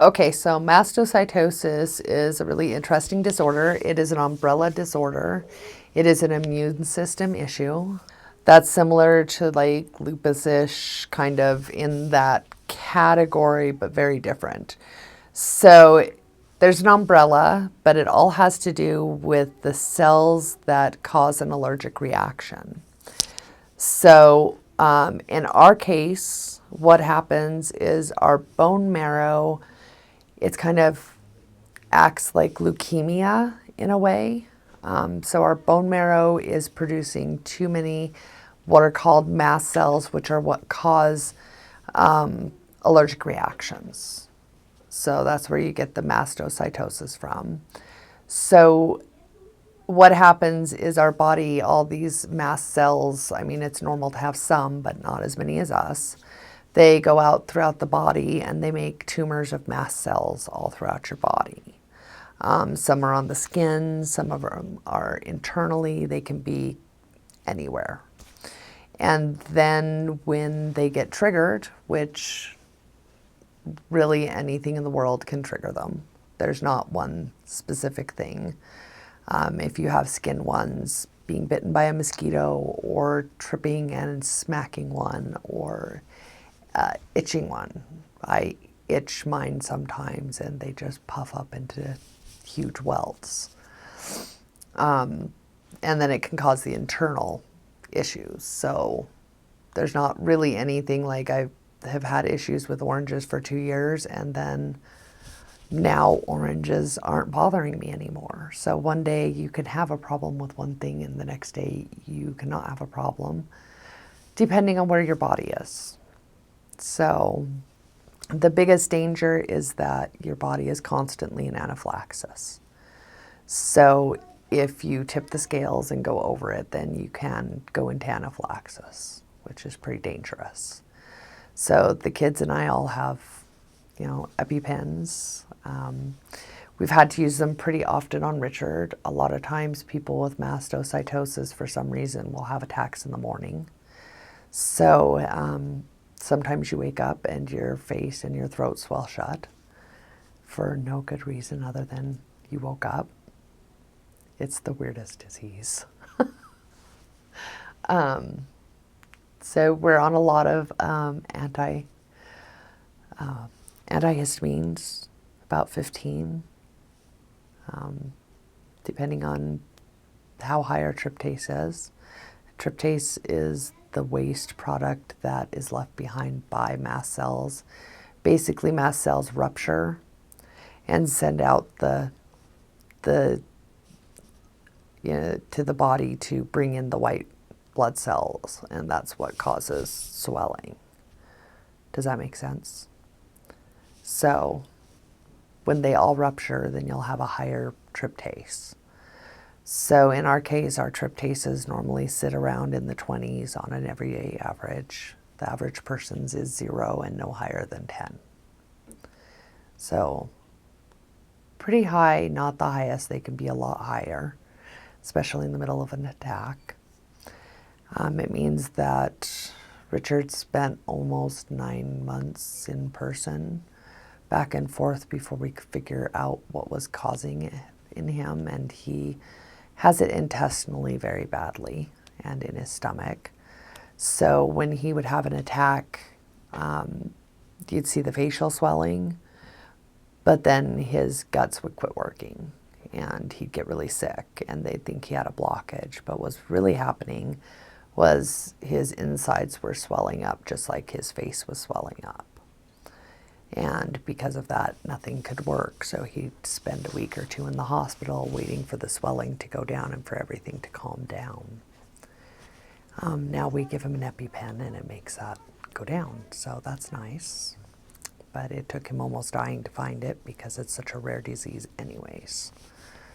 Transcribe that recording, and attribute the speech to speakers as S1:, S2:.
S1: Okay, so mastocytosis is a really interesting disorder. It is an umbrella disorder. It is an immune system issue that's similar to like lupus-ish, kind of in that category, but very different. So there's an umbrella, but it all has to do with the cells that cause an allergic reaction. So in our case, what happens is our bone marrow, it's kind of acts like leukemia in a way. So our bone marrow is producing too many what are called mast cells, which are what cause allergic reactions. So that's where you get the mastocytosis from. So what happens is our body, all these mast cells, I mean, it's normal to have some, but not as many as us. They go out throughout the body and they make tumors of mast cells all throughout your body. Some are on the skin, some of them are internally, they can be anywhere. And then when they get triggered, which really anything in the world can trigger them, there's not one specific thing. If you have skin ones, being bitten by a mosquito, or tripping and smacking one, or itching one. I itch mine sometimes and they just puff up into huge welts. And then it can cause the internal issues. So there's not really anything like I have had issues with oranges for 2 years, and then now oranges aren't bothering me anymore. So one day you can have a problem with one thing and the next day you cannot have a problem, depending on where your body is. So the biggest danger is that your body is constantly in anaphylaxis. So if you tip the scales and go over it, then you can go into anaphylaxis, which is pretty dangerous. So the kids and I all have, EpiPens. We've had to use them pretty often on Richard. A lot of times people with mastocytosis, for some reason, will have attacks in the morning. So sometimes you wake up and your face and your throat swell shut for no good reason other than you woke up. It's the weirdest disease. So we're on a lot of antihistamines, about 15, depending on how high our tryptase is. Tryptase is the waste product that is left behind by mast cells. Basically, mast cells rupture and send out the to the body to bring in the white blood cells, and that's what causes swelling. Does that make sense? So when they all rupture, then you'll have a higher tryptase. So in our case, our tryptases normally sit around in the 20s on an everyday average. The average person's is 0 and no higher than 10. So pretty high, not the highest. They can be a lot higher, especially in the middle of an attack. It means that Richard spent almost 9 months in person, back and forth, before we could figure out what was causing it in him. And he has it intestinally very badly and in his stomach. So when he would have an attack, you'd see the facial swelling, but then his guts would quit working and he'd get really sick and they'd think he had a blockage. But what's really happening was his insides were swelling up just like his face was swelling up. And because of that, nothing could work. So he'd spend a week or 2 in the hospital waiting for the swelling to go down and for everything to calm down. Now we give him an EpiPen and it makes that go down. So that's nice. But it took him almost dying to find it because it's such a rare disease anyways.